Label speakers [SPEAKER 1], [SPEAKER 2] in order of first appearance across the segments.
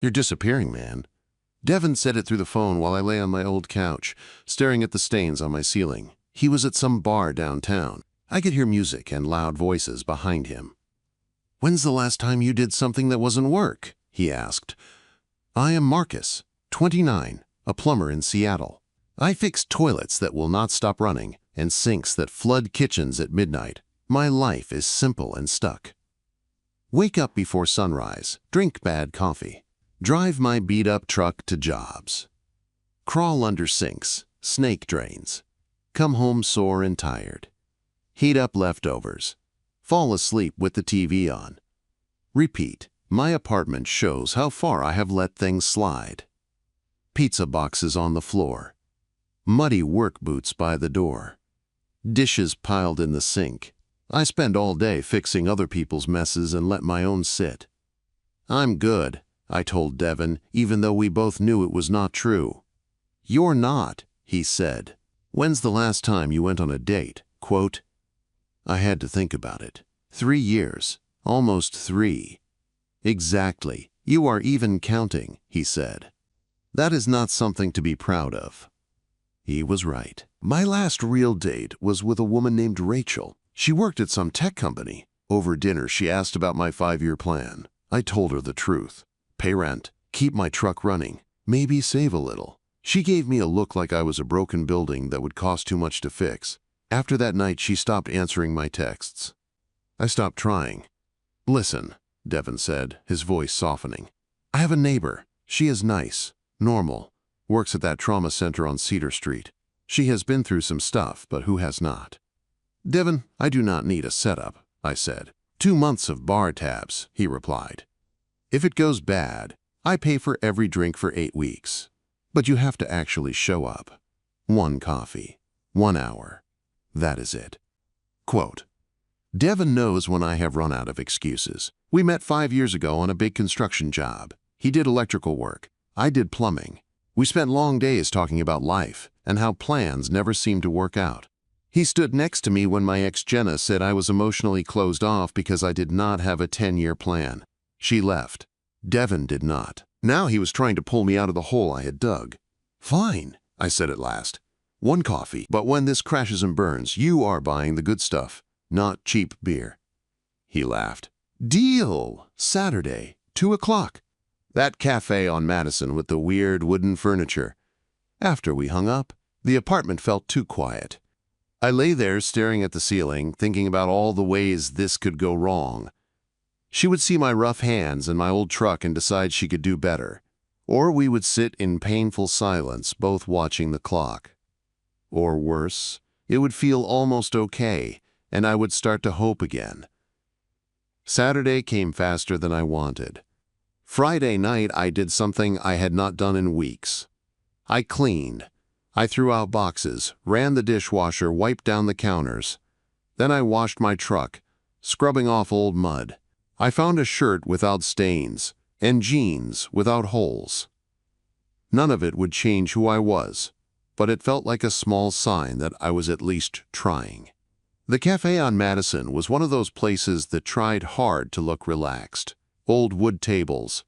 [SPEAKER 1] "You're disappearing, man." Devin said it through the phone while I lay on my old couch, staring at the stains on my ceiling. He was at some bar downtown. I could hear music and loud voices behind him. "When's the last time you did something that wasn't work?" he asked. "I am Marcus, 29, a plumber in Seattle. I fix toilets that will not stop running and sinks that flood kitchens at midnight. My life is simple and stuck. Wake up before sunrise, drink bad coffee, drive my beat-up truck to jobs, crawl under sinks, snake drains, come home sore and tired, heat up leftovers, fall asleep with the TV on. Repeat. My apartment shows how far I have let things slide. Pizza boxes on the floor, muddy work boots by the door, dishes piled in the sink. I spend all day fixing other people's messes and let my own sit. I'm good, I told Devin, even though we both knew it was not true. You're not, he said. When's the last time you went on a date? Quote, I had to think about it. 3 years, almost 3. Exactly, you are even counting, he said. That is not something to be proud of. He was right. My last real date was with a woman named Rachel. She worked at some tech company. Over dinner, she asked about my 5-year plan. I told her the truth. Pay rent, keep my truck running, maybe save a little. She gave me a look like I was a broken building that would cost too much to fix. After that night, she stopped answering my texts. I stopped trying. Listen, Devin said, his voice softening. I have a neighbor. She is nice, normal, works at that trauma center on Cedar Street. She has been through some stuff, but who has not? Devin, I do not need a setup, I said. 2 months of bar tabs, he replied. If it goes bad, I pay for every drink for 8 weeks. But you have to actually show up. 1 coffee, 1 hour. That is it. Quote, Devin knows when I have run out of excuses. We met 5 years ago on a big construction job. He did electrical work. I did plumbing. We spent long days talking about life and how plans never seem to work out. He stood next to me when my ex Jenna said I was emotionally closed off because I did not have a 10-year plan. She left. Devin did not. Now he was trying to pull me out of the hole I had dug. Fine, I said at last. 1 coffee, but when this crashes and burns, you are buying the good stuff, not cheap beer. He laughed. Deal! Saturday, 2 o'clock. That cafe on Madison with the weird wooden furniture. After we hung up, the apartment felt too quiet. I lay there staring at the ceiling, thinking about all the ways this could go wrong. She would see my rough hands and my old truck and decide she could do better. Or we would sit in painful silence, both watching the clock. Or worse, it would feel almost okay, and I would start to hope again. Saturday came faster than I wanted. Friday night, I did something I had not done in weeks. I cleaned. I threw out boxes, ran the dishwasher, wiped down the counters. Then I washed my truck, scrubbing off old mud. I found a shirt without stains and jeans without holes. None of it would change who I was, but it felt like a small sign that I was at least trying. The cafe on Madison was one of those places that tried hard to look relaxed. Old wood tables,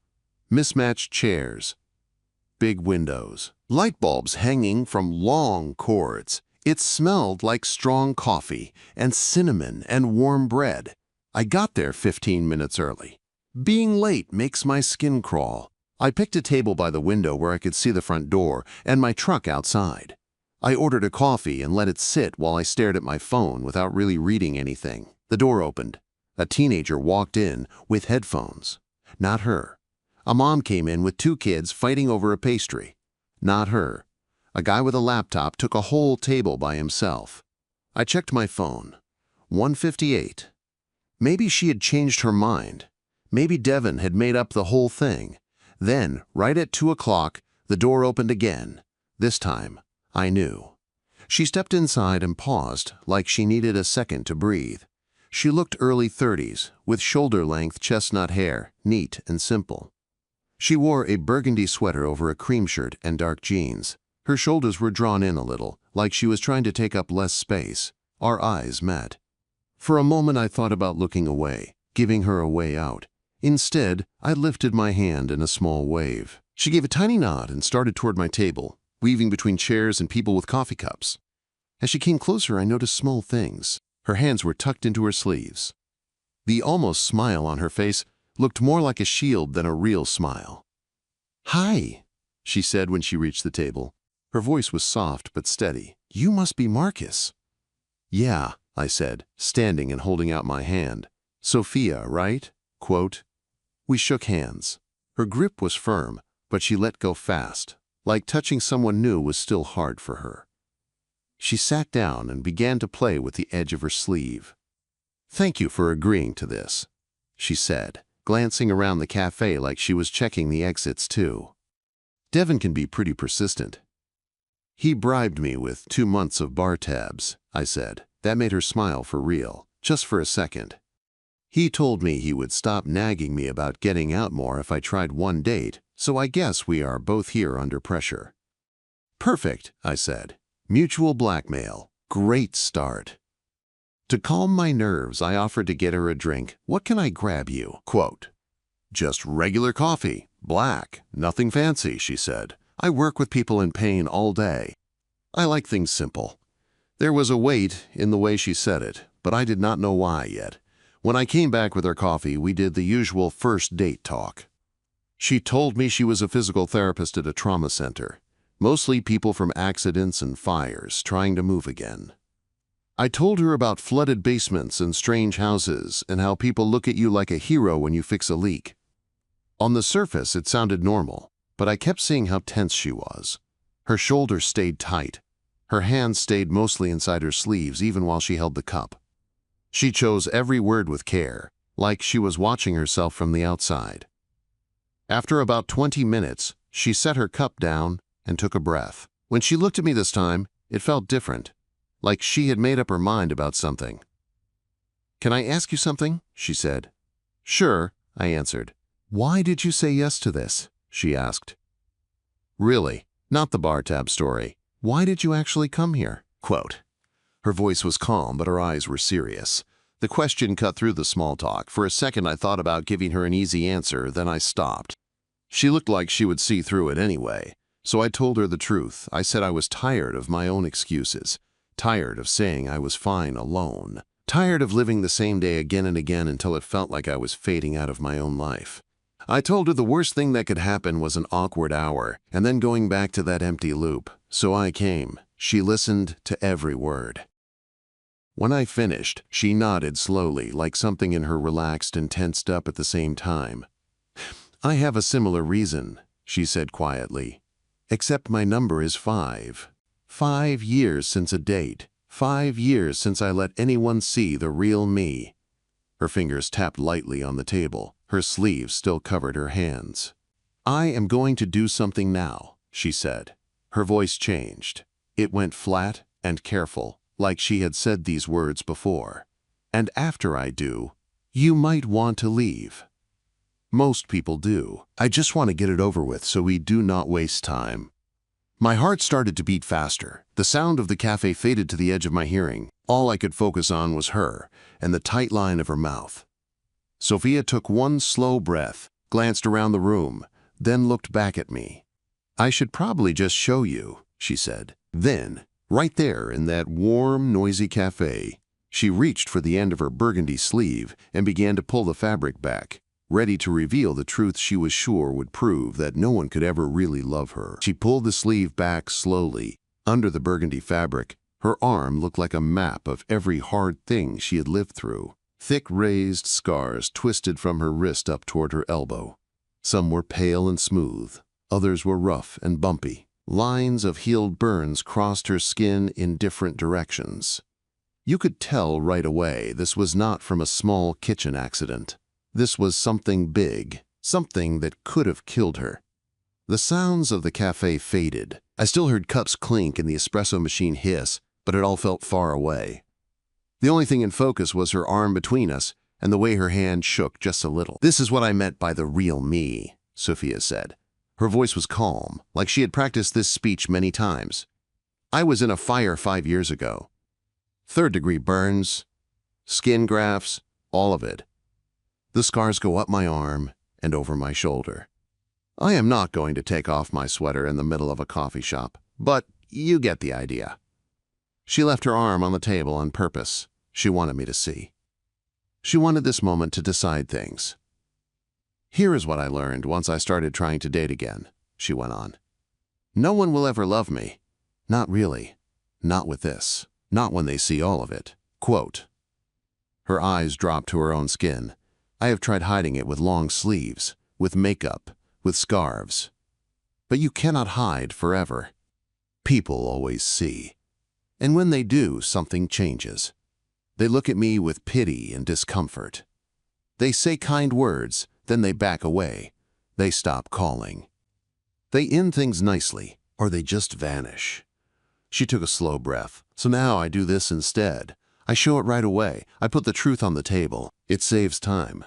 [SPEAKER 1] mismatched chairs, big windows, light bulbs hanging from long cords. It smelled like strong coffee and cinnamon and warm bread. I got there 15 minutes early. Being late makes my skin crawl. I picked a table by the window where I could see the front door and my truck outside. I ordered a coffee and let it sit while I stared at my phone without really reading anything. The door opened. A teenager walked in with headphones. Not her. A mom came in with 2 kids fighting over a pastry. Not her. A guy with a laptop took a whole table by himself. I checked my phone. 1:58. Maybe she had changed her mind. Maybe Devin had made up the whole thing. Then, right at 2 o'clock, the door opened again. This time, I knew. She stepped inside and paused, like she needed a second to breathe. She looked early 30s, with shoulder-length chestnut hair, neat and simple. She wore a burgundy sweater over a cream shirt and dark jeans. Her shoulders were drawn in a little, like she was trying to take up less space. Our eyes met. For a moment I thought about looking away, giving her a way out. Instead, I lifted my hand in a small wave. She gave a tiny nod and started toward my table, weaving between chairs and people with coffee cups. As she came closer, I noticed small things. Her hands were tucked into her sleeves. The almost smile on her face looked more like a shield than a real smile. "Hi," she said when she reached the table. Her voice was soft but steady. "You must be Marcus." "Yeah," I said, standing and holding out my hand. "Sophia, right?" Quote. We shook hands. Her grip was firm, but she let go fast, like touching someone new was still hard for her. She sat down and began to play with the edge of her sleeve. "Thank you for agreeing to this," she said, glancing around the cafe like she was checking the exits too. "Devin can be pretty persistent." "He bribed me with 2 months of bar tabs," I said. That made her smile for real, just for a second. "He told me he would stop nagging me about getting out more if I tried one date, so I guess we are both here under pressure." "Perfect," I said. "Mutual blackmail. Great start." To calm my nerves, I offered to get her a drink. "What can I grab you?" Quote. "Just regular coffee, black, nothing fancy," she said. "I work with people in pain all day. I like things simple." There was a weight in the way she said it, but I did not know why yet. When I came back with her coffee, we did the usual first date talk. She told me she was a physical therapist at a trauma center, mostly people from accidents and fires trying to move again. I told her about flooded basements and strange houses and how people look at you like a hero when you fix a leak. On the surface, it sounded normal, but I kept seeing how tense she was. Her shoulders stayed tight. Her hands stayed mostly inside her sleeves even while she held the cup. She chose every word with care, like she was watching herself from the outside. After about 20 minutes, she set her cup down and took a breath. When she looked at me this time, it felt different, like she had made up her mind about something. "Can I ask you something?" she said. "Sure," I answered. "Why did you say yes to this?" she asked. "Really, not the bar tab story. Why did you actually come here?" Quote. Her voice was calm, but her eyes were serious. The question cut through the small talk. For a second, I thought about giving her an easy answer, then I stopped. She looked like she would see through it anyway, so I told her the truth. I said I was tired of my own excuses, tired of saying I was fine alone, tired of living the same day again and again until it felt like I was fading out of my own life. I told her the worst thing that could happen was an awkward hour, and then going back to that empty loop. So I came. She listened to every word. When I finished, she nodded slowly, like something in her relaxed and tensed up at the same time. "I have a similar reason," she said quietly. "Except my number is 5. 5 years since a date. 5 years since I let anyone see the real me." Her fingers tapped lightly on the table. Her sleeves still covered her hands. "I am going to do something now," she said. Her voice changed. It went flat and careful, like she had said these words before. "And after I do, you might want to leave." Most people do. I just want to get it over with so we do not waste time. My heart started to beat faster. The sound of the cafe faded to the edge of my hearing. All I could focus on was her and the tight line of her mouth. Sophia took one slow breath, glanced around the room, then looked back at me. "I should probably just show you," she said. Then, right there in that warm, noisy cafe, she reached for the end of her burgundy sleeve and began to pull the fabric back, ready to reveal the truth she was sure would prove that no one could ever really love her. She pulled the sleeve back slowly. Under the burgundy fabric, her arm looked like a map of every hard thing she had lived through. Thick raised scars twisted from her wrist up toward her elbow. Some were pale and smooth, others were rough and bumpy. Lines of healed burns crossed her skin in different directions. You could tell right away this was not from a small kitchen accident. This was something big, something that could have killed her. The sounds of the cafe faded. I still heard cups clink and the espresso machine hiss, but it all felt far away. The only thing in focus was her arm between us and the way her hand shook just a little. "This is what I meant by the real me," Sophia said. Her voice was calm, like she had practiced this speech many times. "I was in a fire 5 years ago. 3rd-degree burns, skin grafts, all of it. The scars go up my arm and over my shoulder. I am not going to take off my sweater in the middle of a coffee shop, but you get the idea. She left her arm on the table on purpose. She wanted me to see. She wanted this moment to decide things. Here is what I learned once I started trying to date again, she went on. No one will ever love me. Not really. Not with this. Not when they see all of it. Quote. Her eyes dropped to her own skin. I have tried hiding it with long sleeves, with makeup, with scarves. But you cannot hide forever. People always see. And when they do, something changes. They look at me with pity and discomfort. They say kind words, then they back away. They stop calling. They end things nicely, or they just vanish. She took a slow breath. So now I do this instead. I show it right away. I put the truth on the table. It saves time.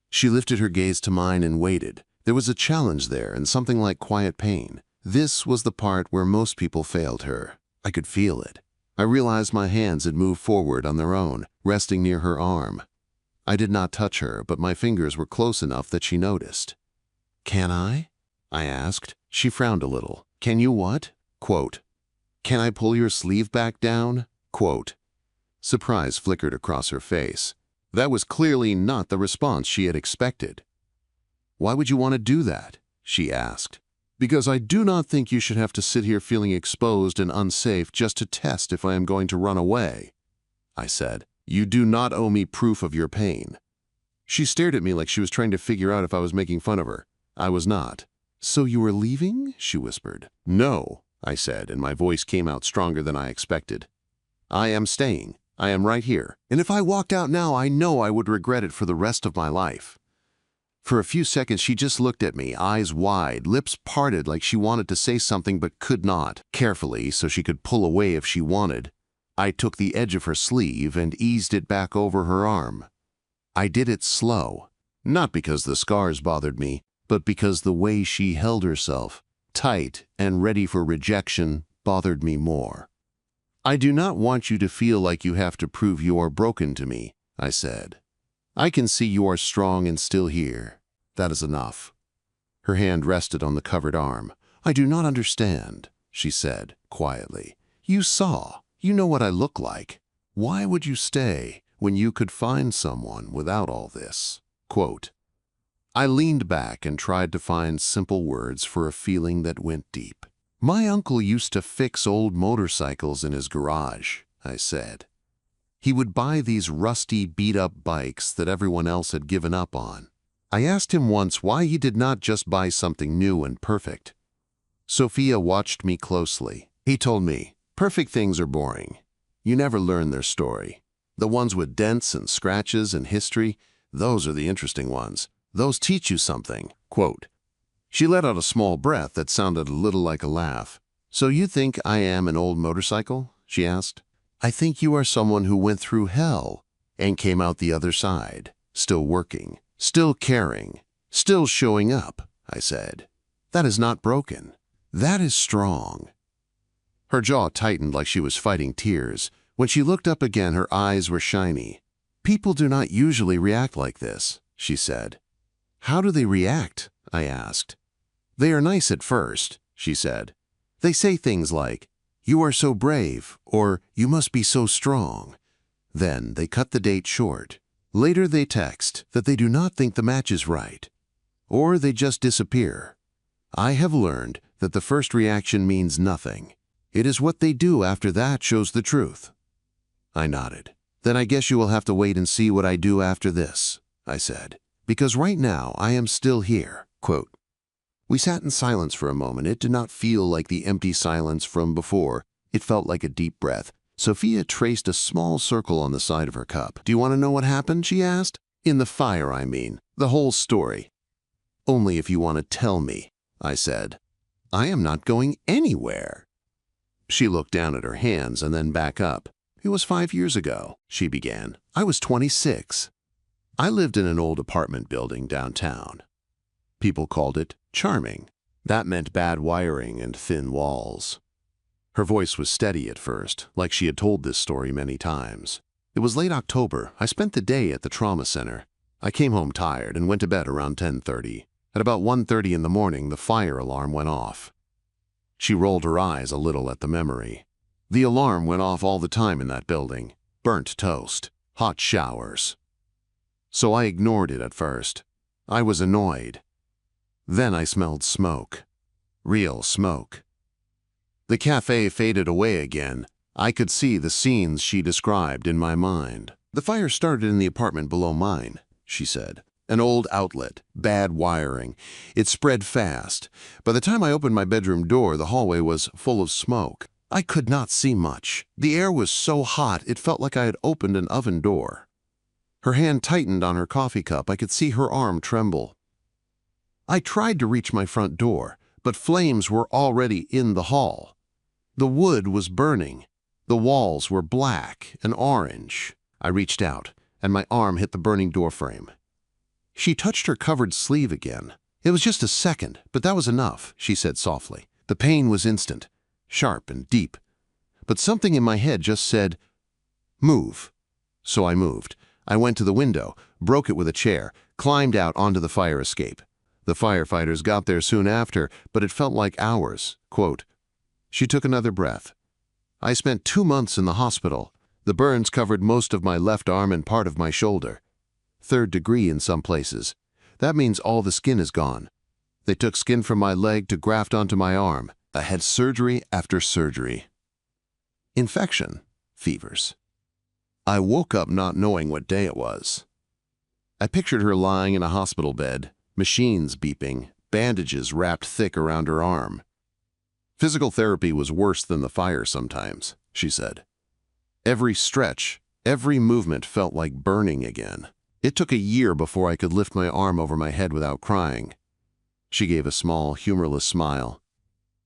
[SPEAKER 1] She lifted her gaze to mine and waited. There was a challenge there and something like quiet pain. This was the part where most people failed her. I could feel it. I realized my hands had moved forward on their own, resting near her arm. I did not touch her, but my fingers were close enough that she noticed. Can I? I asked. She frowned a little. Can you what? Quote. Can I pull your sleeve back down? Quote. Surprise flickered across her face. That was clearly not the response she had expected. Why would you want to do that? She asked. Because I do not think you should have to sit here feeling exposed and unsafe just to test if I am going to run away. I said, you do not owe me proof of your pain. She stared at me like she was trying to figure out if I was making fun of her. I was not. So you were leaving? She whispered. No, I said, and my voice came out stronger than I expected. I am staying. I am right here. And if I walked out now, I know I would regret it for the rest of my life. For a few seconds, she just looked at me, eyes wide, lips parted like she wanted to say something but could not. Carefully, so she could pull away if she wanted, I took the edge of her sleeve and eased it back over her arm. I did it slow, not because the scars bothered me, but because the way she held herself, tight and ready for rejection, bothered me more. I do not want you to feel like you have to prove you are broken to me, I said. I can see you are strong and still here. That is enough. Her hand rested on the covered arm. I do not understand, she said quietly. You saw. You know what I look like. Why would you stay when you could find someone without all this? Quote. I leaned back and tried to find simple words for a feeling that went deep. My uncle used to fix old motorcycles in his garage, I said. He would buy these rusty, beat-up bikes that everyone else had given up on. I asked him once why he did not just buy something new and perfect. Sophia watched me closely. He told me, perfect things are boring. You never learn their story. The ones with dents and scratches and history, those are the interesting ones. Those teach you something. Quote. She let out a small breath that sounded a little like a laugh. So you think I am an old motorcycle? She asked. I think you are someone who went through hell and came out the other side, still working, still caring, still showing up, I said. That is not broken. That is strong. Her jaw tightened like she was fighting tears. When she looked up again, her eyes were shiny. People do not usually react like this, she said. How do they react? I asked. They are nice at first, she said. They say things like, you are so brave, or you must be so strong. Then they cut the date short. Later they text that they do not think the match is right. Or they just disappear. I have learned that the first reaction means nothing. It is what they do after that shows the truth. I nodded. Then I guess you will have to wait and see what I do after this, I said. Because right now I am still here. Quote. We sat in silence for a moment. It did not feel like the empty silence from before. It felt like a deep breath. Sophia traced a small circle on the side of her cup. Do you want to know what happened? She asked. In the fire, I mean. The whole story. Only if you want to tell me, I said. I am not going anywhere. She looked down at her hands and then back up. It was 5 years ago, she began. I was 26. I lived in an old apartment building downtown. People called it charming. That meant bad wiring and thin walls. Her voice was steady at first, like she had told this story many times. It was late October. I spent the day at the trauma center. I came home tired and went to bed around 10:30. At about 1:30 in the morning, the fire alarm went off. She rolled her eyes a little at the memory. The alarm went off all the time in that building. Burnt toast, hot showers. So I ignored it at first. I was annoyed. Then I smelled smoke. Real smoke. The cafe faded away again. I could see the scenes she described in my mind. The fire started in the apartment below mine, she said. An old outlet, bad wiring. It spread fast. By the time I opened my bedroom door, the hallway was full of smoke. I could not see much. The air was so hot, it felt like I had opened an oven door. Her hand tightened on her coffee cup. I could see her arm tremble. I tried to reach my front door, but flames were already in the hall. The wood was burning. The walls were black and orange. I reached out, and my arm hit the burning doorframe. She touched her covered sleeve again. It was just a second, but that was enough, she said softly. The pain was instant, sharp and deep. But something in my head just said, "Move." So I moved. I went to the window, broke it with a chair, climbed out onto the fire escape. The firefighters got there soon after, but it felt like hours. Quote, she took another breath. I spent 2 months in the hospital. The burns covered most of my left arm and part of my shoulder. 3rd degree in some places. That means all the skin is gone. They took skin from my leg to graft onto my arm. I had surgery after surgery. Infection, fevers. I woke up not knowing what day it was. I pictured her lying in a hospital bed, machines beeping, bandages wrapped thick around her arm. Physical therapy was worse than the fire sometimes, she said. Every stretch, every movement felt like burning again. It took a year before I could lift my arm over my head without crying. She gave a small, humorless smile.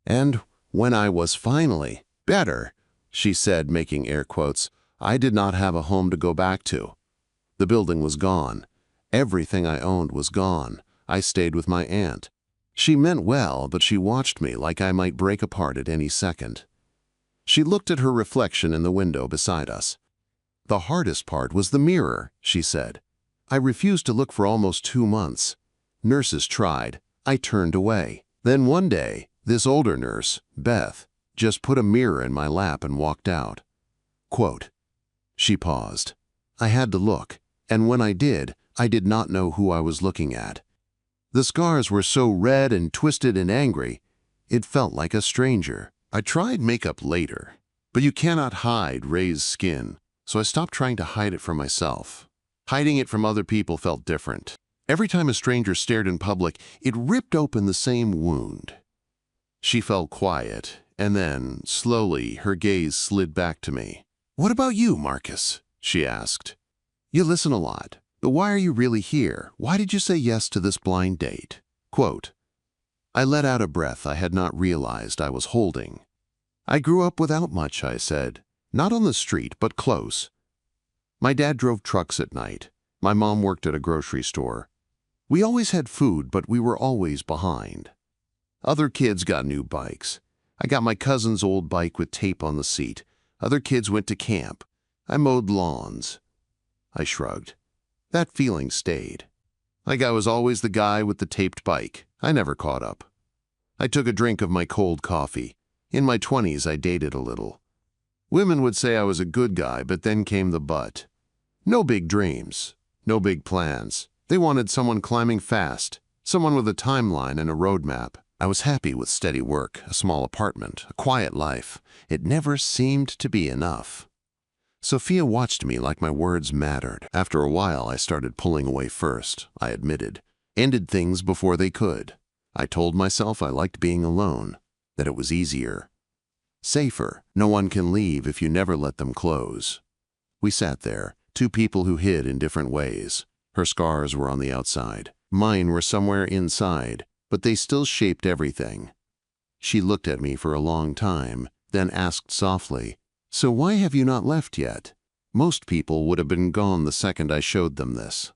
[SPEAKER 1] And when I was finally better, she said, making air quotes, I did not have a home to go back to. The building was gone. Everything I owned was gone. I stayed with my aunt. She meant well, but she watched me like I might break apart at any second. She looked at her reflection in the window beside us. The hardest part was the mirror, she said. I refused to look for almost 2 months. Nurses tried. I turned away. Then one day, this older nurse, Beth, just put a mirror in my lap and walked out. Quote, she paused. I had to look, and when I did not know who I was looking at. The scars were so red and twisted and angry, it felt like a stranger. I tried makeup later, but you cannot hide raised skin, so I stopped trying to hide it from myself. Hiding it from other people felt different. Every time a stranger stared in public, it ripped open the same wound. She fell quiet, and then, slowly, her gaze slid back to me. What about you, Marcus? She asked. You listen a lot, but why are you really here? Why did you say yes to this blind date? Quote, I let out a breath I had not realized I was holding. I grew up without much, I said. Not on the street, but close. My dad drove trucks at night. My mom worked at a grocery store. We always had food, but we were always behind. Other kids got new bikes. I got my cousin's old bike with tape on the seat. Other kids went to camp. I mowed lawns. I shrugged. That feeling stayed. Like I was always the guy with the taped bike. I never caught up. I took a drink of my cold coffee. In my 20s, I dated a little. Women would say I was a good guy, but then came the but. No big dreams, no big plans. They wanted someone climbing fast, someone with a timeline and a roadmap. I was happy with steady work, a small apartment, a quiet life. It never seemed to be enough. Sophia watched me like my words mattered. After a while, I started pulling away first, I admitted. Ended things before they could. I told myself I liked being alone, that it was easier. Safer. No one can leave if you never let them close. We sat there, two people who hid in different ways. Her scars were on the outside. Mine were somewhere inside, but they still shaped everything. She looked at me for a long time, then asked softly, So why have you not left yet? Most people would have been gone the second I showed them this.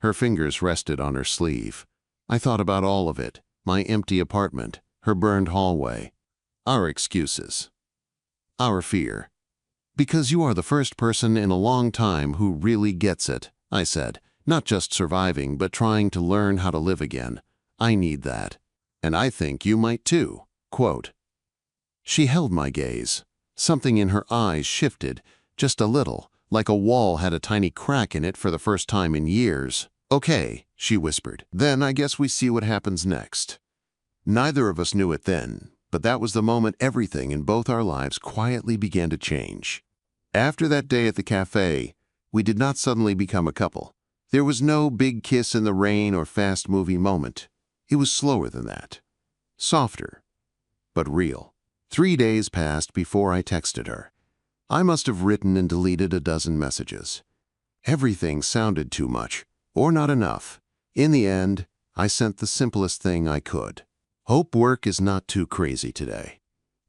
[SPEAKER 1] Her fingers rested on her sleeve. I thought about all of it, my empty apartment, her burned hallway, our excuses, our fear. Because you are the first person in a long time who really gets it, I said, Not just surviving, but trying to learn how to live again. I need that. And I think you might too. Quote. She held my gaze. Something in her eyes shifted, just a little, like a wall had a tiny crack in it for the first time in years. Okay, she whispered. Then I guess we see what happens next. Neither of us knew it then, but that was the moment everything in both our lives quietly began to change. After that day at the cafe, we did not suddenly become a couple. There was no big kiss in the rain or fast movie moment. It was slower than that. Softer, but real. 3 days passed before I texted her. I must have written and deleted a dozen messages. Everything sounded too much, or not enough. In the end, I sent the simplest thing I could. Hope work is not too crazy today.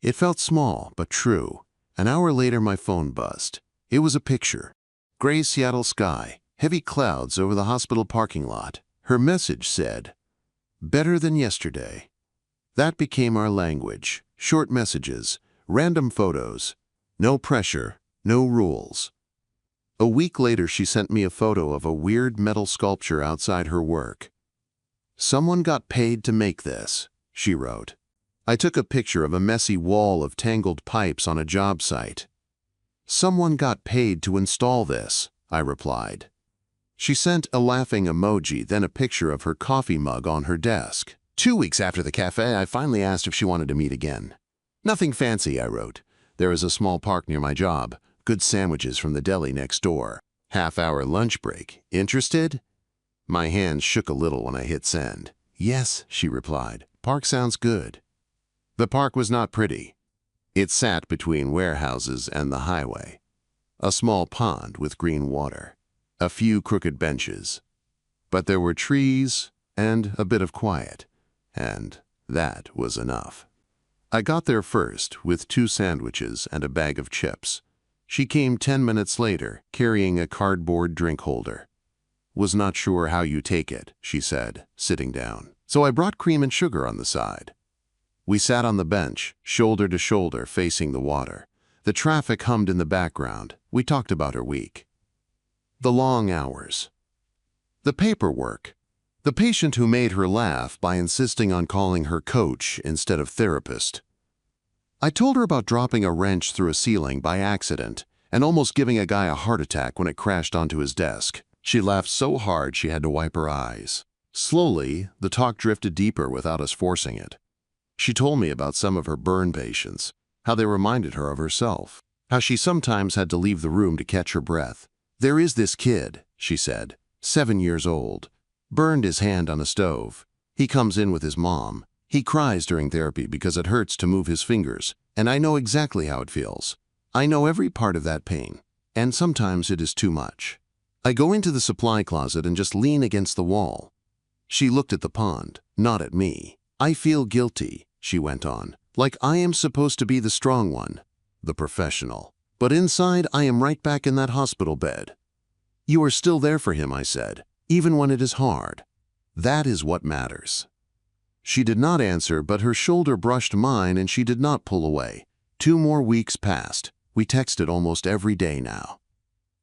[SPEAKER 1] It felt small, but true. An hour later, my phone buzzed. It was a picture. Gray Seattle sky, heavy clouds over the hospital parking lot. Her message said, "Better than yesterday." That became our language. Short messages, random photos. No pressure, no rules. A week later, she sent me a photo of a weird metal sculpture outside her work. "Someone got paid to make this," she wrote. I took a picture of a messy wall of tangled pipes on a job site. "Someone got paid to install this," I replied. She sent a laughing emoji, then a picture of her coffee mug on her desk. 2 weeks after the cafe, I finally asked if she wanted to meet again. "Nothing fancy," I wrote. "There is a small park near my job, good sandwiches from the deli next door, half-hour lunch break. Interested?" My hands shook a little when I hit send. "Yes," she replied. "Park sounds good." The park was not pretty. It sat between warehouses and the highway. A small pond with green water. A few crooked benches. But there were trees and a bit of quiet. And that was enough. I got there first with 2 sandwiches and a bag of chips. She came 10 minutes later, carrying a cardboard drink holder. "Was not sure how you take it," she said, sitting down. "So I brought cream and sugar on the side." We sat on the bench, shoulder to shoulder, facing the water. The traffic hummed in the background. We talked about her week. The long hours. The paperwork. The patient who made her laugh by insisting on calling her coach instead of therapist. I told her about dropping a wrench through a ceiling by accident and almost giving a guy a heart attack when it crashed onto his desk. She laughed so hard she had to wipe her eyes. Slowly, the talk drifted deeper without us forcing it. She told me about some of her burn patients, how they reminded her of herself, how she sometimes had to leave the room to catch her breath. "There is this kid," she said, 7 years old. Burned his hand on a stove. He comes in with his mom. He cries during therapy because it hurts to move his fingers, and I know exactly how it feels. I know every part of that pain, and sometimes it is too much. I go into the supply closet and just lean against the wall. She looked at the pond, not at me. "I feel guilty," she went on, "like I am supposed to be the strong one, the professional. But inside, I am right back in that hospital bed." "You are still there for him," I said. "Even when it is hard. That is what matters." She did not answer, but her shoulder brushed mine and she did not pull away. 2 more weeks passed. We texted almost every day now.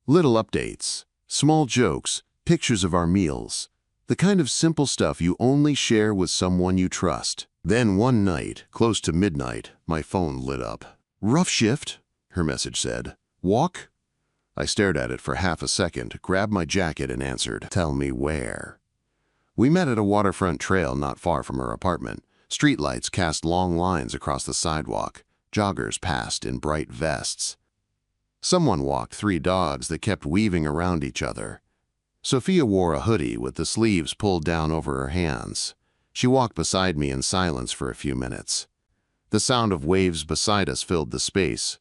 [SPEAKER 1] Little updates, small jokes, pictures of our meals. The kind of simple stuff you only share with someone you trust. Then one night, close to midnight, my phone lit up. "Rough shift," her message said. "Walk?" I stared at it for half a second, grabbed my jacket and answered, "Tell me where." We met at a waterfront trail not far from her apartment. Streetlights cast long lines across the sidewalk. Joggers passed in bright vests. Someone walked 3 dogs that kept weaving around each other. Sophia wore a hoodie with the sleeves pulled down over her hands. She walked beside me in silence for a few minutes. The sound of waves beside us filled the space.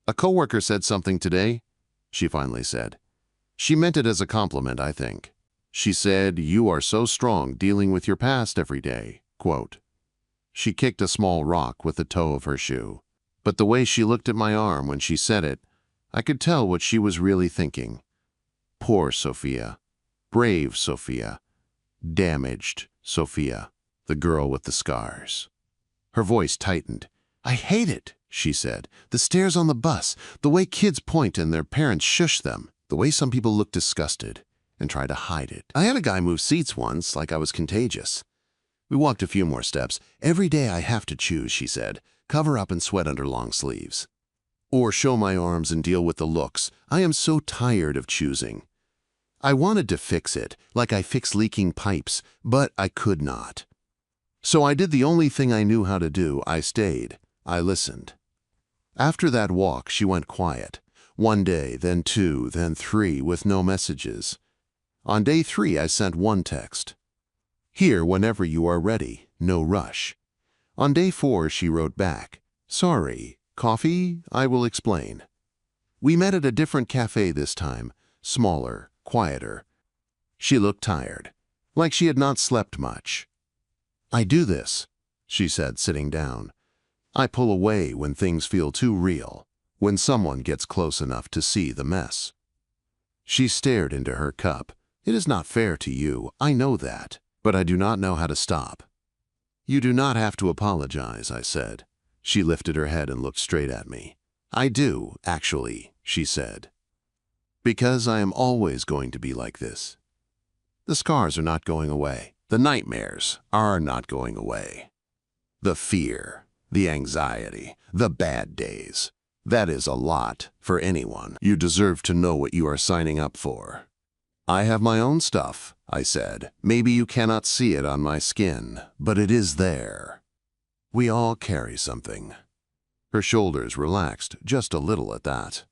[SPEAKER 1] "A coworker said something today," she finally said. She meant it as a compliment, I think. She said, "You are so strong dealing with your past every day." Quote. She kicked a small rock with the toe of her shoe. But the way she looked at my arm when she said it, I could tell what she was really thinking. Poor Sophia. Brave Sophia. Damaged Sophia. The girl with the scars. Her voice tightened. "I hate it," she said. "The stares on the bus, the way kids point and their parents shush them, the way some people look disgusted. and try to hide it. I had a guy move seats once, like I was contagious. We walked a few more steps. Every day I have to choose, she said, cover up and sweat under long sleeves. Or show my arms and deal with the looks. I am so tired of choosing. I wanted to fix it, like I fix leaking pipes, but I could not. So I did the only thing I knew how to do. I stayed. I listened. After that walk, she went quiet. 1 day, then 2, then 3, with no messages. On day 3, I sent 1 text. Here whenever you are ready, no rush. On day 4, she wrote back, sorry, coffee? I will explain. We met at a different cafe this time, smaller, quieter. She looked tired, like she had not slept much. I do this, she said, sitting down. I pull away when things feel too real, when someone gets close enough to see the mess. She stared into her cup. It is not fair to you, I know that, but I do not know how to stop. You do not have to apologize, I said. She lifted her head and looked straight at me. I do, actually, she said. Because I am always going to be like this. The scars are not going away. The nightmares are not going away. The fear, the anxiety, the bad days. That is a lot for anyone. You deserve to know what you are signing up for. I have my own stuff, I said. Maybe you cannot see it on my skin, but it is there. We all carry something. Her shoulders relaxed just a little at that.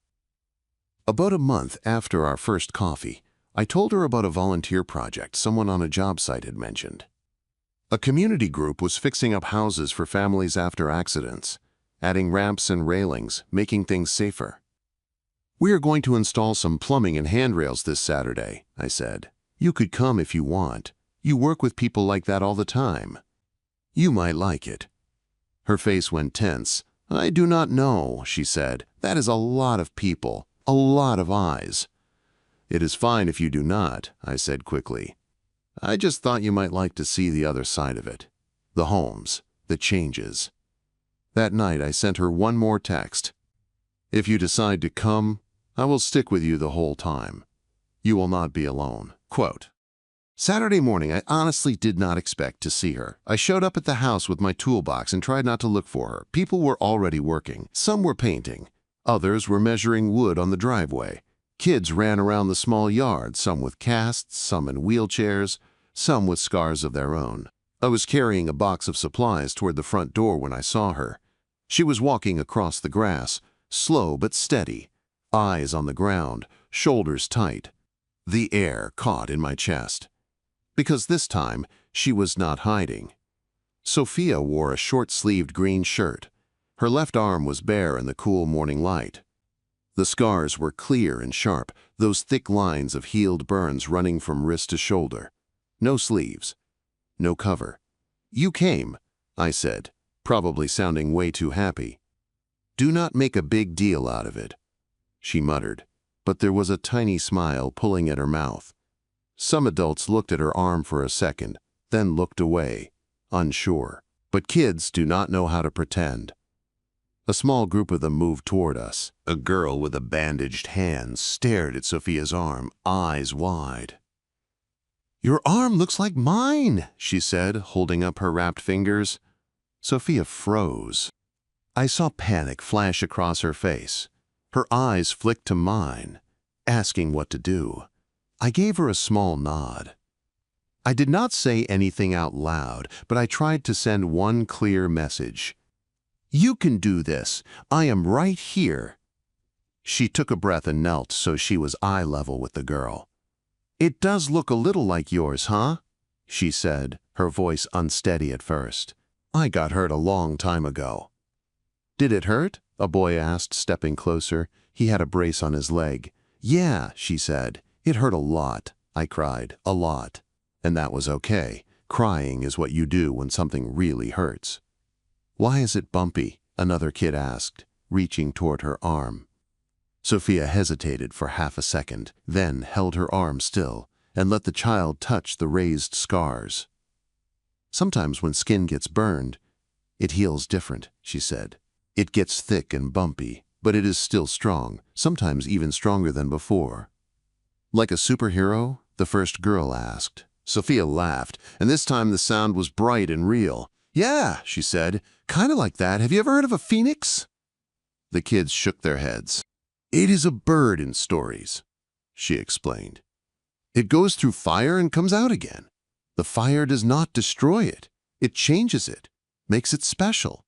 [SPEAKER 1] About a month after our first coffee, I told her about a volunteer project someone on a job site had mentioned. A community group was fixing up houses for families after accidents, adding ramps and railings, making things safer. We are going to install some plumbing and handrails this Saturday, I said. You could come if you want. You work with people like that all the time. You might like it. Her face went tense. I do not know, she said. That is a lot of people, a lot of eyes. It is fine if you do not, I said quickly. I just thought you might like to see the other side of it. The homes, the changes. That night I sent her 1 more text. If you decide to come, I will stick with you the whole time. You will not be alone. Quote. Saturday morning, I honestly did not expect to see her. I showed up at the house with my toolbox and tried not to look for her. People were already working. Some were painting. Others were measuring wood on the driveway. Kids ran around the small yard, some with casts, some in wheelchairs, some with scars of their own. I was carrying a box of supplies toward the front door when I saw her. She was walking across the grass, slow but steady, eyes on the ground, shoulders tight. The air caught in my chest. Because this time, she was not hiding. Sophia wore a short-sleeved green shirt. Her left arm was bare in the cool morning light. The scars were clear and sharp, those thick lines of healed burns running from wrist to shoulder. No sleeves. No cover. You came, I said, probably sounding way too happy. Do not make a big deal out of it, she muttered, but there was a tiny smile pulling at her mouth. Some adults looked at her arm for a second, then looked away, unsure. But kids do not know how to pretend. A small group of them moved toward us. A girl with a bandaged hand stared at Sophia's arm, eyes wide. Your arm looks like mine, she said, holding up her wrapped fingers. Sophia froze. I saw panic flash across her face. Her eyes flicked to mine, asking what to do. I gave her a small nod. I did not say anything out loud, but I tried to send one clear message. You can do this. I am right here. She took a breath and knelt so she was eye level with the girl. It does look a little like yours, huh? She said, her voice unsteady at first. I got hurt a long time ago. Did it hurt? A boy asked, stepping closer. He had a brace on his leg. Yeah, she said. It hurt a lot. I cried, a lot. And that was okay. Crying is what you do when something really hurts. Why is it bumpy? Another kid asked, reaching toward her arm. Sophia hesitated for half a second, then held her arm still and let the child touch the raised scars. Sometimes when skin gets burned, it heals different, she said. It gets thick and bumpy, but it is still strong, sometimes even stronger than before. Like a superhero? the first girl asked. Sophia laughed, and this time the sound was bright and real. Yeah, she said, kind of like that. Have you ever heard of a phoenix? The kids shook their heads. It is a bird in stories, she explained. It goes through fire and comes out again. The fire does not destroy it. It changes it, makes it special,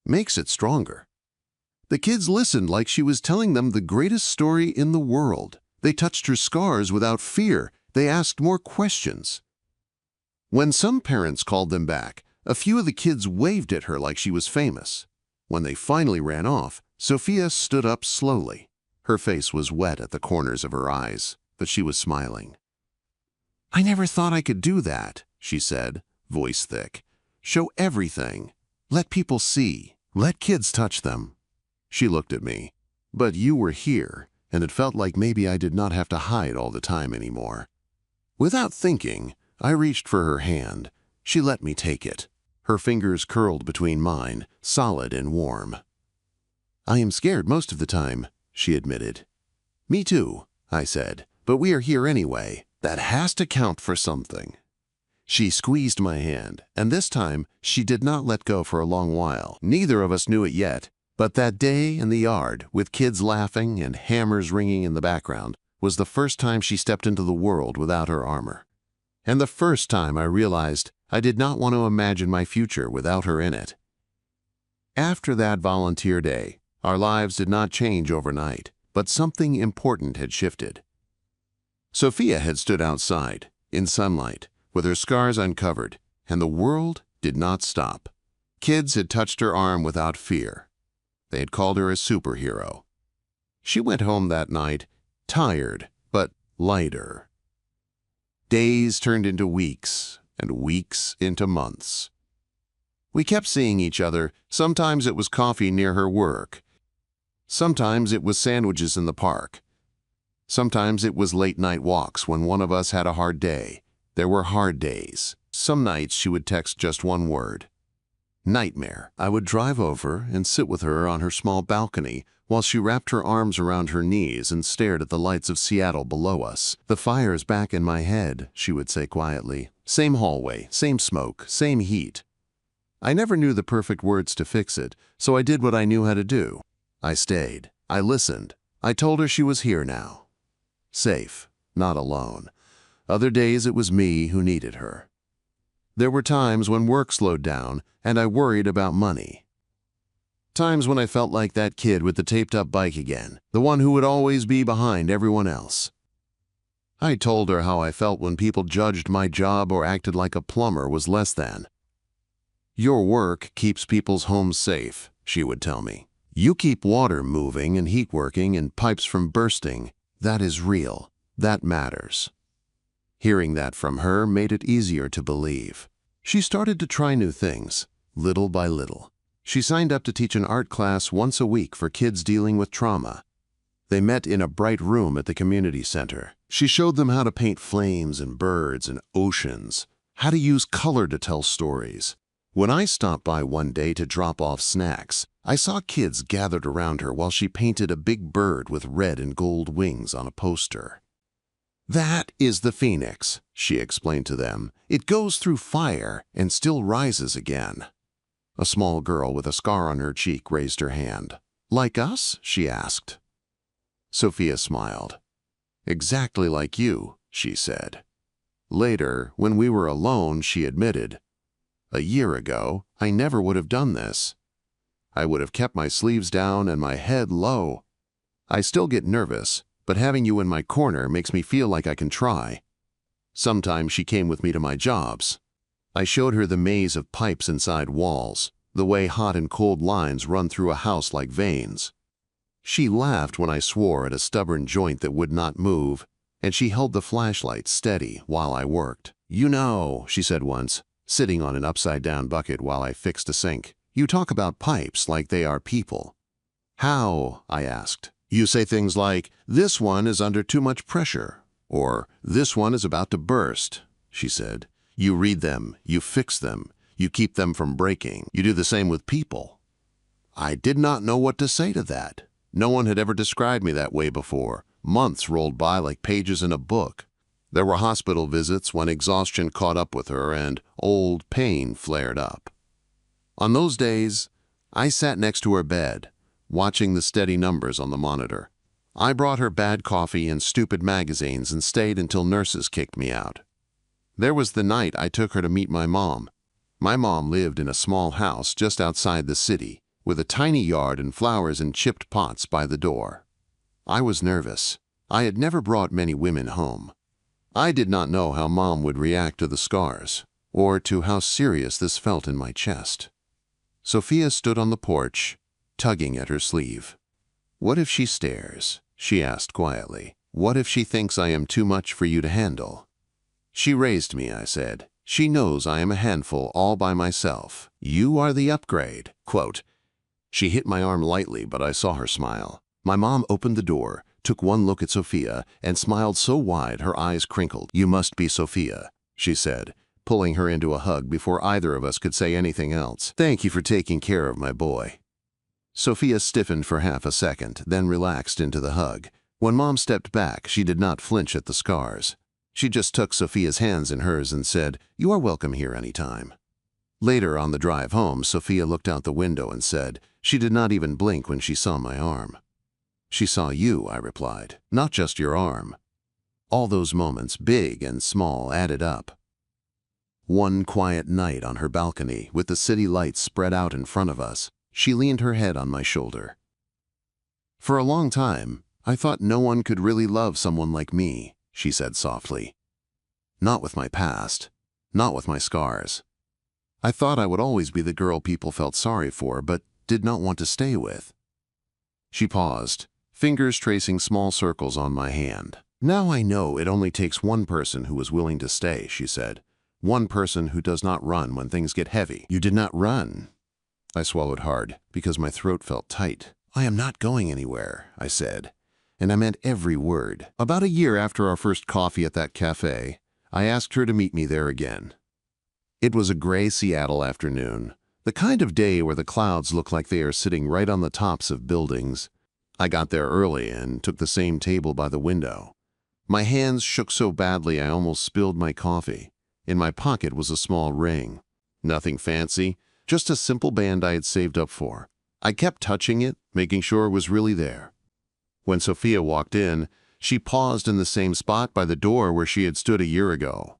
[SPEAKER 1] makes it stronger. The kids listened like she was telling them the greatest story in the world. They touched her scars without fear. They asked more questions. When some parents called them back, a few of the kids waved at her like she was famous. When they finally ran off, Sophia stood up slowly. Her face was wet at the corners of her eyes, but she was smiling. I never thought I could do that, she said, voice thick. Show everything. Let people see. Let kids touch them. She looked at me. But you were here, and it felt like maybe I did not have to hide all the time anymore. Without thinking, I reached for her hand. She let me take it. Her fingers curled between mine, solid and warm. I am scared most of the time, she admitted. Me too, I said, but we are here anyway. That has to count for something. She squeezed my hand, and this time she did not let go for a long while. Neither of us knew it yet, but that day in the yard, with kids laughing and hammers ringing in the background, was the first time she stepped into the world without her armor. And the first time I realized I did not want to imagine my future without her in it. After that volunteer day, our lives did not change overnight, but something important had shifted. Sophia had stood outside, in sunlight, with her scars uncovered, and the world did not stop. Kids had touched her arm without fear. They had called her a superhero. She went home that night, tired, but lighter. Days turned into weeks, and weeks into months. We kept seeing each other. Sometimes it was coffee near her work. Sometimes it was sandwiches in the park. Sometimes it was late-night walks when one of us had a hard day. There were hard days. Some nights she would text just one word. Nightmare. I would drive over and sit with her on her small balcony while she wrapped her arms around her knees and stared at the lights of Seattle below us. The fire's back in my head, she would say quietly. Same hallway, same smoke, same heat. I never knew the perfect words to fix it, so I did what I knew how to do. I stayed. I listened. I told her she was here now. Safe, not alone. Other days it was me who needed her. There were times when work slowed down and I worried about money. Times when I felt like that kid with the taped-up bike again, the one who would always be behind everyone else. I told her how I felt when people judged my job or acted like a plumber was less than. Your work keeps people's homes safe, she would tell me. You keep water moving and heat working and pipes from bursting. That is real. That matters. Hearing that from her made it easier to believe. She started to try new things, little by little. She signed up to teach an art class once a week for kids dealing with trauma. They met in a bright room at the community center. She showed them how to paint flames and birds and oceans, how to use color to tell stories. When I stopped by one day to drop off snacks, I saw kids gathered around her while she painted a big bird with red and gold wings on a poster. That is the phoenix, she explained to them. It goes through fire and still rises again. A small girl with a scar on her cheek raised her hand. Like us? She asked. Sophia smiled. Exactly like you, she said. Later, when we were alone, she admitted, a year ago, I never would have done this. I would have kept my sleeves down and my head low. I still get nervous, but having you in my corner makes me feel like I can try. Sometimes she came with me to my jobs. I showed her the maze of pipes inside walls, the way hot and cold lines run through a house like veins. She laughed when I swore at a stubborn joint that would not move, and she held the flashlight steady while I worked. You know, she said once, sitting on an upside-down bucket while I fixed a sink, you talk about pipes like they are people. How? I asked. You say things like, this one is under too much pressure, or this one is about to burst, she said. You read them, you fix them, you keep them from breaking. You do the same with people. I did not know what to say to that. No one had ever described me that way before. Months rolled by like pages in a book. There were hospital visits when exhaustion caught up with her and old pain flared up. On those days, I sat next to her bed, watching the steady numbers on the monitor. I brought her bad coffee and stupid magazines and stayed until nurses kicked me out. There was the night I took her to meet my mom. My mom lived in a small house just outside the city, with a tiny yard and flowers in chipped pots by the door. I was nervous. I had never brought many women home. I did not know how Mom would react to the scars, or to how serious this felt in my chest. Sophia stood on the porch, tugging at her sleeve. "What if she stares?" she asked quietly. "What if she thinks I am too much for you to handle?" "She raised me," I said. "She knows I am a handful all by myself. You are the upgrade." Quote. She hit my arm lightly, but I saw her smile. My mom opened the door, took one look at Sophia, and smiled so wide her eyes crinkled. "You must be Sophia," she said, pulling her into a hug before either of us could say anything else. "Thank you for taking care of my boy." Sophia stiffened for half a second, then relaxed into the hug. When Mom stepped back, she did not flinch at the scars. She just took Sophia's hands in hers and said, "You are welcome here anytime." Later on the drive home, Sophia looked out the window and said she did not even blink when she saw my arm. "She saw you," I replied, "not just your arm." All those moments, big and small, added up. One quiet night on her balcony, with the city lights spread out in front of us, she leaned her head on my shoulder. "For a long time, I thought no one could really love someone like me," she said softly. "Not with my past, not with my scars. I thought I would always be the girl people felt sorry for, but did not want to stay with." She paused, fingers tracing small circles on my hand. "Now I know it only takes one person who is willing to stay," she said. "One person who does not run when things get heavy." "You did not run." I swallowed hard, because my throat felt tight. "I am not going anywhere," I said, and I meant every word. About a year after our first coffee at that cafe, I asked her to meet me there again. It was a gray Seattle afternoon, the kind of day where the clouds look like they are sitting right on the tops of buildings. I got there early and took the same table by the window. My hands shook so badly I almost spilled my coffee. In my pocket was a small ring. Nothing fancy, just a simple band I had saved up for. I kept touching it, making sure it was really there. When Sophia walked in, she paused in the same spot by the door where she had stood a year ago.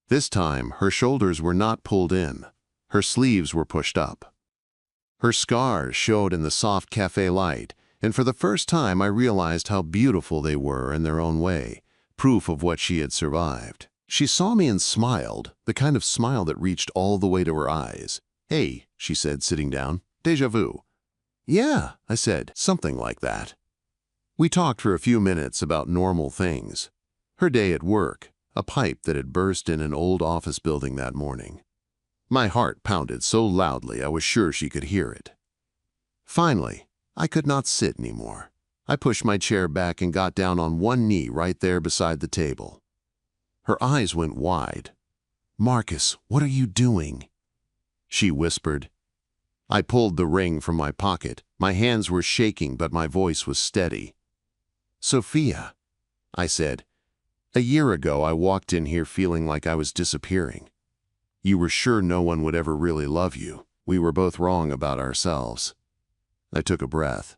[SPEAKER 1] This time, her shoulders were not pulled in. Her sleeves were pushed up. Her scars showed in the soft cafe light, and for the first time I realized how beautiful they were in their own way, proof of what she had survived. She saw me and smiled, the kind of smile that reached all the way to her eyes. "Hey," she said, sitting down. "Déjà vu." "Yeah," I said, "something like that." We talked for a few minutes about normal things. Her day at work, a pipe that had burst in an old office building that morning. My heart pounded so loudly I was sure she could hear it. Finally, I could not sit anymore. I pushed my chair back and got down on one knee right there beside the table. Her eyes went wide. "Marcus, what are you doing?" she whispered. I pulled the ring from my pocket. My hands were shaking, but my voice was steady. "Sophia," I said, "a year ago I walked in here feeling like I was disappearing. You were sure no one would ever really love you. We were both wrong about ourselves." I took a breath.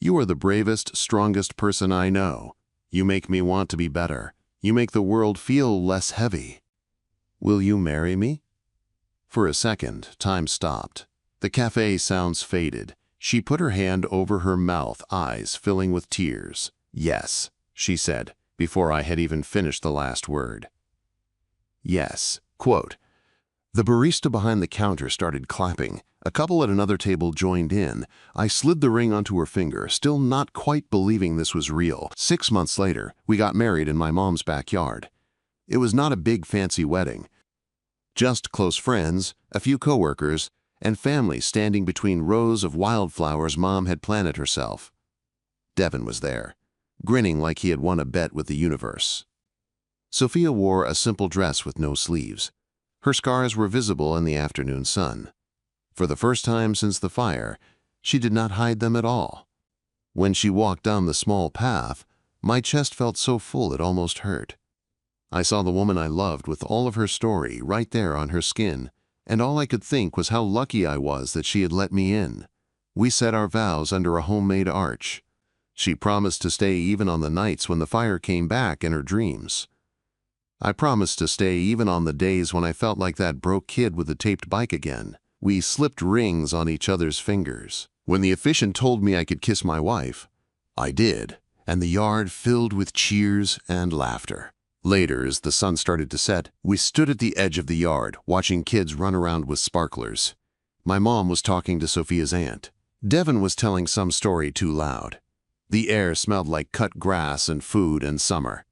[SPEAKER 1] "You are the bravest, strongest person I know. You make me want to be better. You make the world feel less heavy. Will you marry me?" For a second, time stopped. The cafe sounds faded. She put her hand over her mouth, eyes filling with tears. "Yes," she said, before I had even finished the last word. "Yes." Quote. The barista behind the counter started clapping. A couple at another table joined in. I slid the ring onto her finger, still not quite believing this was real. 6 months later, we got married in my mom's backyard. It was not a big fancy wedding. Just close friends, a few coworkers, and family standing between rows of wildflowers Mom had planted herself. Devin was there, grinning like he had won a bet with the universe. Sophia wore a simple dress with no sleeves. Her scars were visible in the afternoon sun. For the first time since the fire, she did not hide them at all. When she walked down the small path, my chest felt so full it almost hurt. I saw the woman I loved with all of her story right there on her skin, and all I could think was how lucky I was that she had let me in. We said our vows under a homemade arch. She promised to stay even on the nights when the fire came back in her dreams. I promised to stay even on the days when I felt like that broke kid with the taped bike again. We slipped rings on each other's fingers. When the officiant told me I could kiss my wife, I did, and the yard filled with cheers and laughter. Later, as the sun started to set, we stood at the edge of the yard, watching kids run around with sparklers. My mom was talking to Sophia's aunt. Devin was telling some story too loud. The air smelled like cut grass and food and summer.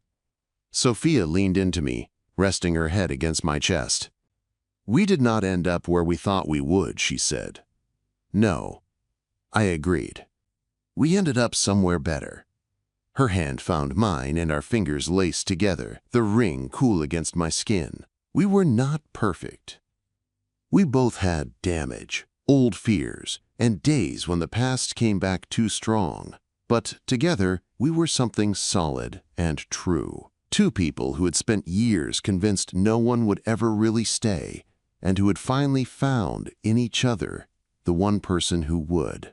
[SPEAKER 1] Sophia leaned into me, resting her head against my chest. "We did not end up where we thought we would," she said. "No." I agreed. "We ended up somewhere better." Her hand found mine and our fingers laced together, the ring cool against my skin. We were not perfect. We both had damage, old fears, and days when the past came back too strong. But together, we were something solid and true. Two people who had spent years convinced no one would ever really stay, and who had finally found in each other the one person who would.